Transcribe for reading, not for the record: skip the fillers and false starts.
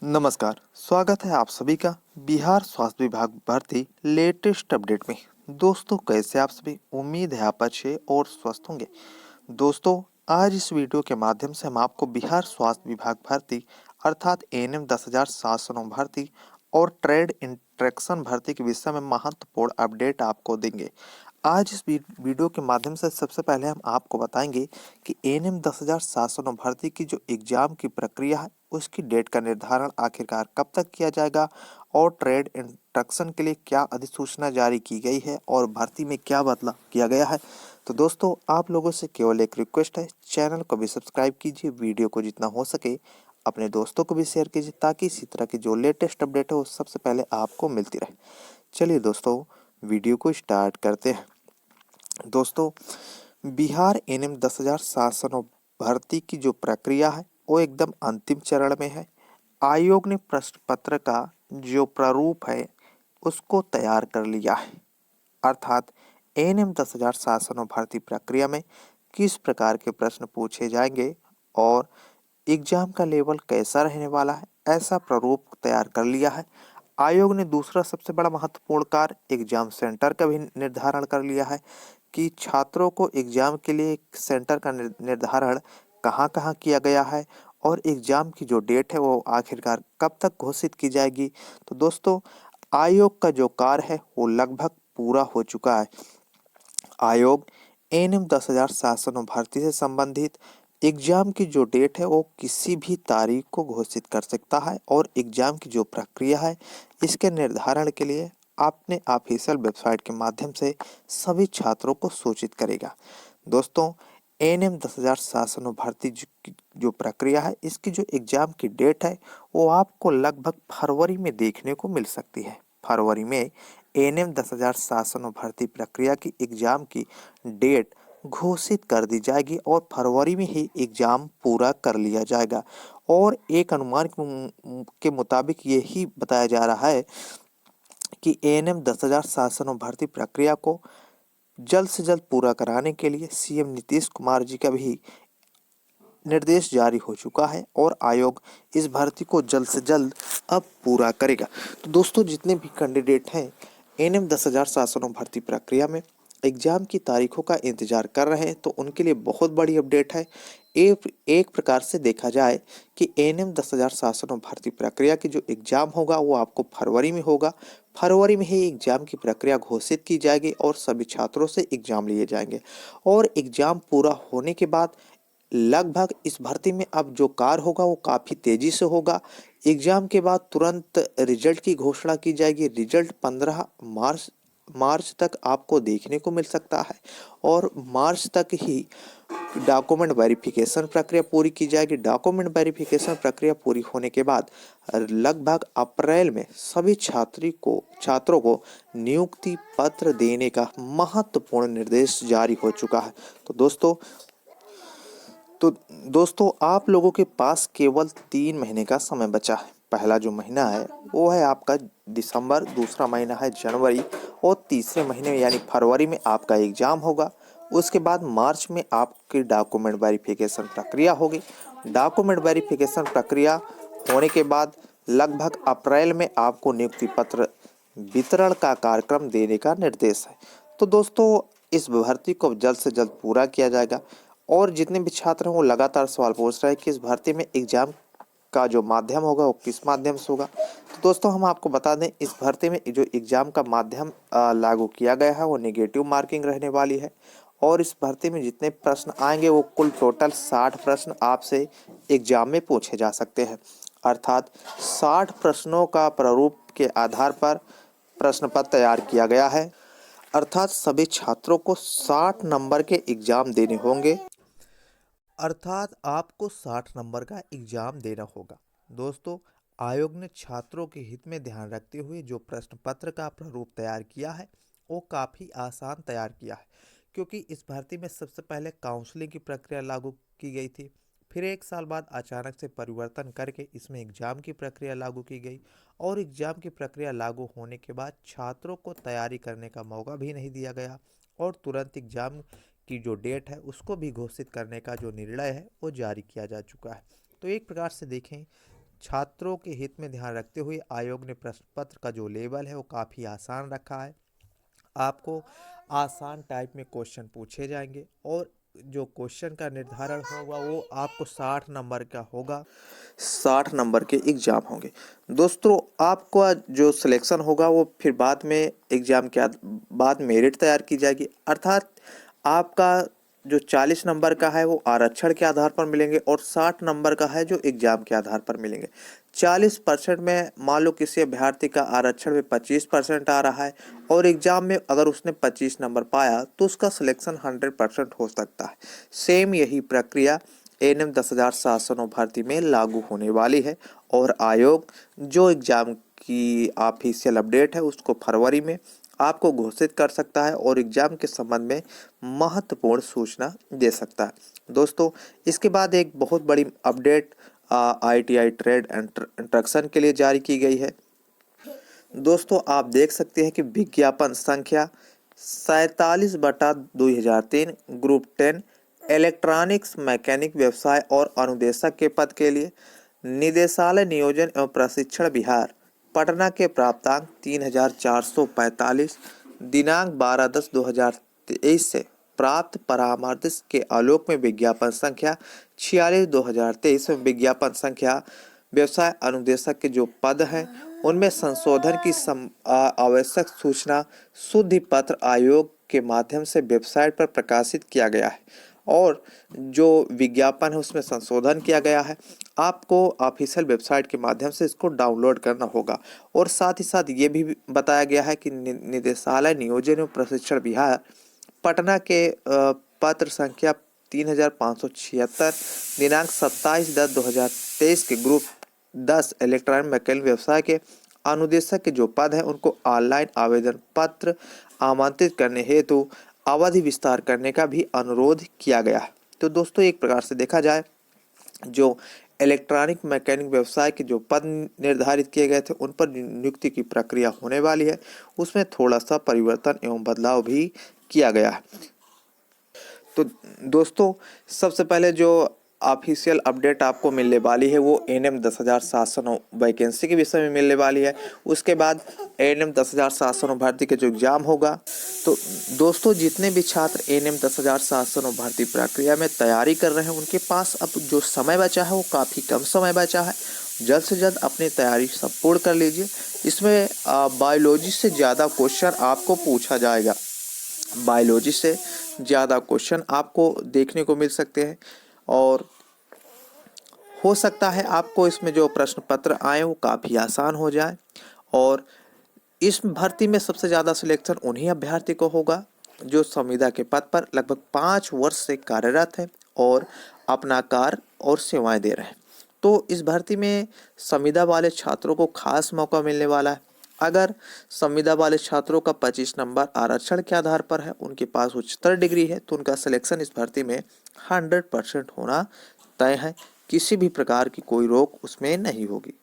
नमस्कार, स्वागत है आप सभी का बिहार स्वास्थ्य विभाग भर्ती लेटेस्ट अपडेट में। दोस्तों कैसे आप सभी? उम्मीद है आप अच्छे और स्वस्थ होंगे। दोस्तों आज इस वीडियो के माध्यम से हम आपको बिहार स्वास्थ्य विभाग भर्ती अर्थात एएनएम 10,709 भर्ती और ट्रेड इंस्ट्रक्शन भर्ती के विषय में महत्वपूर्ण अपडेट आपको देंगे। आज इस वीडियो के माध्यम से सबसे पहले हम आपको बताएंगे कि एएनएम 10,709 भर्ती की जो एग्जाम की प्रक्रिया है उसकी डेट का निर्धारण आखिरकार कब तक किया जाएगा और ट्रेड इंस्ट्रक्शन के लिए क्या अधिसूचना जारी की गई है और भर्ती में क्या बदलाव किया गया है। तो दोस्तों आप लोगों से केवल एक रिक्वेस्ट है, चैनल को भी सब्सक्राइब कीजिए, वीडियो को जितना हो सके अपने दोस्तों को भी शेयर कीजिए ताकि इसी तरह की जो लेटेस्ट अपडेट है वो सबसे पहले आपको मिलती रहे। चलिए दोस्तों वीडियो को स्टार्ट करते हैं। दोस्तों बिहार एएनएम 10,709 भर्ती की जो प्रक्रिया है वो एकदम अंतिम चरण में है। आयोग ने प्रश्न पत्र का जो प्रारूप है उसको तैयार कर लिया है, अर्थात एएनएम 10,709 भर्ती प्रक्रिया में किस प्रकार के प्रश्न पूछे जाएंगे और एग्जाम का लेवल कैसा रहने वाला है, ऐसा प्रारूप तैयार कर लिया है। आयोग ने दूसरा सबसे बड़ा महत्वपूर्ण कार्य एग्जाम सेंटर का भी निर्धारण कर लिया है कि छात्रों को एग्जाम के लिए सेंटर का निर्धारण कहाँ कहाँ किया गया है और एग्जाम की जो डेट है वो आखिरकार कब तक घोषित की जाएगी। तो दोस्तों आयोग का जो कार्य है वो लगभग पूरा हो चुका है। आयोग एएनएम 10,709 भर्ती से संबंधित एग्जाम की जो डेट है वो किसी भी तारीख को घोषित कर सकता है और एग्जाम की जो प्रक्रिया है इसके निर्धारण के लिए अपने ऑफिशियल वेबसाइट के माध्यम से सभी छात्रों को सूचित करेगा। दोस्तों एएनएम 10,709 भर्ती जो प्रक्रिया है इसकी जो एग्जाम की डेट है वो आपको लगभग फरवरी में देखने को मिल सकती है। फरवरी में एएनएम 10,709 भर्ती प्रक्रिया की एग्जाम की डेट घोषित कर दी जाएगी और फरवरी में ही एग्जाम पूरा कर लिया जाएगा। और एक अनुमान के मुताबिक यही बताया जा रहा है कि एएनएम 10,709 भर्ती प्रक्रिया को जल्द से जल्द पूरा कराने के लिए सीएम नीतीश कुमार जी का भी निर्देश जारी हो चुका है और आयोग इस भर्ती को जल्द से जल्द अब पूरा करेगा। तो दोस्तों जितने भी कैंडिडेट हैं एएनएम 10,709 भर्ती प्रक्रिया में एग्जाम की तारीखों का इंतजार कर रहे हैं तो उनके लिए बहुत बड़ी अपडेट है। एक प्रकार से देखा जाए कि एएनएम 10,709 भर्ती प्रक्रिया की जो एग्जाम होगा वो आपको फरवरी में होगा। फरवरी में ही एग्जाम की प्रक्रिया घोषित की जाएगी और सभी छात्रों से एग्जाम लिए जाएंगे और एग्जाम पूरा होने के बाद लगभग इस भर्ती में अब जो कार्य होगा वो काफ़ी तेजी से होगा। एग्जाम के बाद तुरंत रिजल्ट की घोषणा की जाएगी। रिजल्ट 15 मार्च तक आपको देखने को मिल सकता है और मार्च तक ही डॉक्यूमेंट वेरिफिकेशन प्रक्रिया पूरी की जाएगी। डॉक्यूमेंट वेरिफिकेशन प्रक्रिया पूरी होने के बाद लगभग अप्रैल में सभी छात्रों को नियुक्ति पत्र देने का महत्वपूर्ण निर्देश जारी हो चुका है। तो दोस्तों आप लोगों के पास केवल 3 महीने का समय बचा है। पहला जो महीना है वो है आपका दिसंबर, दूसरा महीना है जनवरी और तीसरे महीने यानी फरवरी में आपका एग्जाम होगा। उसके बाद मार्च में आपकी डॉक्यूमेंट वेरिफिकेशन प्रक्रिया होगी। डॉक्यूमेंट वेरिफिकेशन प्रक्रिया होने के बाद लगभग अप्रैल में आपको नियुक्ति पत्र वितरण का कार्यक्रम देने का निर्देश है। तो दोस्तों इस भर्ती को जल्द से जल्द पूरा किया जाएगा और जितने भी छात्र हैं वो लगातार सवाल पूछ रहे हैं कि इस भर्ती में एग्जाम का जो माध्यम होगा वो किस माध्यम से होगा। तो दोस्तों हम आपको बता दें इस भर्ती में जो एग्जाम का माध्यम लागू किया गया है वो नेगेटिव मार्किंग रहने वाली है और इस भर्ती में जितने प्रश्न आएंगे वो कुल टोटल 60 प्रश्न आपसे एग्जाम में पूछे जा सकते हैं, अर्थात 60 प्रश्नों का प्रारूप के आधार पर प्रश्न पत्र तैयार किया गया है। अर्थात सभी छात्रों को 60 नंबर के एग्जाम देने होंगे, अर्थात आपको 60 नंबर का एग्जाम देना होगा। दोस्तों आयोग ने छात्रों के हित में ध्यान रखते हुए जो प्रश्न पत्र का प्रारूप तैयार किया है वो काफ़ी आसान तैयार किया है, क्योंकि इस भर्ती में सबसे पहले काउंसलिंग की प्रक्रिया लागू की गई थी। फिर 1 साल बाद अचानक से परिवर्तन करके इसमें एग्जाम की प्रक्रिया लागू की गई और एग्जाम की प्रक्रिया लागू होने के बाद छात्रों को तैयारी करने का मौका भी नहीं दिया गया और तुरंत एग्जाम की जो डेट है उसको भी घोषित करने का जो निर्णय है वो जारी किया जा चुका है। तो एक प्रकार से देखें छात्रों के हित में ध्यान रखते हुए आयोग ने प्रश्न पत्र का जो लेवल है वो काफ़ी आसान रखा है। आपको आसान टाइप में क्वेश्चन पूछे जाएंगे और जो क्वेश्चन का निर्धारण होगा वो आपको 60 नंबर का होगा। 60 नंबर के एग्जाम होंगे। दोस्तों आपका जो सिलेक्शन होगा वो फिर बाद में एग्जाम के बाद मेरिट तैयार की जाएगी, अर्थात आपका जो 40 नंबर का है वो आरक्षण के आधार पर मिलेंगे और 60 नंबर का है जो एग्जाम के आधार पर मिलेंगे। 40% में मान लो किसी अभ्यर्थी का आरक्षण में 25% आ रहा है और एग्जाम में अगर उसने 25 नंबर पाया तो उसका सिलेक्शन 100% हो सकता है। सेम यही प्रक्रिया एएनएम 10,709 भर्ती में लागू होने वाली है और आयोग जो एग्जाम की ऑफिशियल अपडेट है उसको फरवरी में आपको घोषित कर सकता है और एग्जाम के संबंध में महत्वपूर्ण सूचना दे सकता है। दोस्तों इसके बाद एक बहुत बड़ी अपडेट आईटीआई ट्रेड इंस्ट्रक्शन के लिए जारी की गई है। दोस्तों आप देख सकते हैं कि विज्ञापन संख्या 47/2003 ग्रुप 10 इलेक्ट्रॉनिक्स मैकेनिक व्यवसाय और अनुदेशक के पद के लिए निदेशालय नियोजन एवं प्रशिक्षण बिहार पटना के प्राप्तांक 3445 दिनांक 12/10/2023 से प्राप्त परामर्श के आलोक में विज्ञापन संख्या 46/2023 में विज्ञापन संख्या व्यवसाय अनुदेशक के जो पद हैं उनमें संशोधन की आवश्यक सूचना शुद्धि पत्र आयोग के माध्यम से वेबसाइट पर प्रकाशित किया गया है और जो विज्ञापन है उसमें संशोधन किया गया है। आपको ऑफिशियल वेबसाइट के माध्यम से इसको डाउनलोड करना होगा और साथ ही साथ ये भी बताया गया है कि निदेशालय नियोजन एवं प्रशिक्षण बिहार पटना के पत्र संख्या 3576 दिनांक 27/10/2023 के ग्रुप 10 इलेक्ट्रॉनिक मैकेनिकल व्यवसाय के अनुदेशक के जो पद हैं उनको ऑनलाइन आवेदन पत्र आमंत्रित करने हेतु अवधि विस्तार करने का भी अनुरोध किया गया है। तो दोस्तों एक प्रकार से देखा जाए जो इलेक्ट्रॉनिक मैकेनिक व्यवसाय के जो पद निर्धारित किए गए थे उन पर नियुक्ति की प्रक्रिया होने वाली है, उसमें थोड़ा सा परिवर्तन एवं बदलाव भी किया गया है। तो दोस्तों सबसे पहले जो ऑफिशियल अपडेट आपको मिलने वाली है वो एएनएम 10,709 वैकेंसी के विषय में मिलने वाली है। उसके बाद एएनएम 10,709 भर्ती के जो एग्जाम होगा, तो दोस्तों जितने भी छात्र एएनएम 10,709 भर्ती प्रक्रिया में तैयारी कर रहे हैं उनके पास अब जो समय बचा है वो काफ़ी कम समय बचा है। जल्द से जल्द अपनी तैयारी संपूर्ण कर लीजिए। इसमें बायोलॉजी से ज़्यादा क्वेश्चन आपको पूछा जाएगा, बायोलॉजी से ज़्यादा क्वेश्चन आपको देखने को मिल सकते हैं और हो सकता है आपको इसमें जो प्रश्न पत्र आए वो काफ़ी आसान हो जाए। और इस भर्ती में सबसे ज़्यादा सिलेक्शन उन्हीं अभ्यर्थी को होगा जो संविदा के पद पर लगभग 5 वर्ष से कार्यरत है और अपना कार्य और सेवाएं दे रहे हैं। तो इस भर्ती में संविदा वाले छात्रों को खास मौका मिलने वाला है। अगर संविदा वाले छात्रों का 25 नंबर आरक्षण के आधार पर है, उनके पास उच्चतर डिग्री है, तो उनका सिलेक्शन इस भर्ती में 100% होना तय है। किसी भी प्रकार की कोई रोक उसमें नहीं होगी।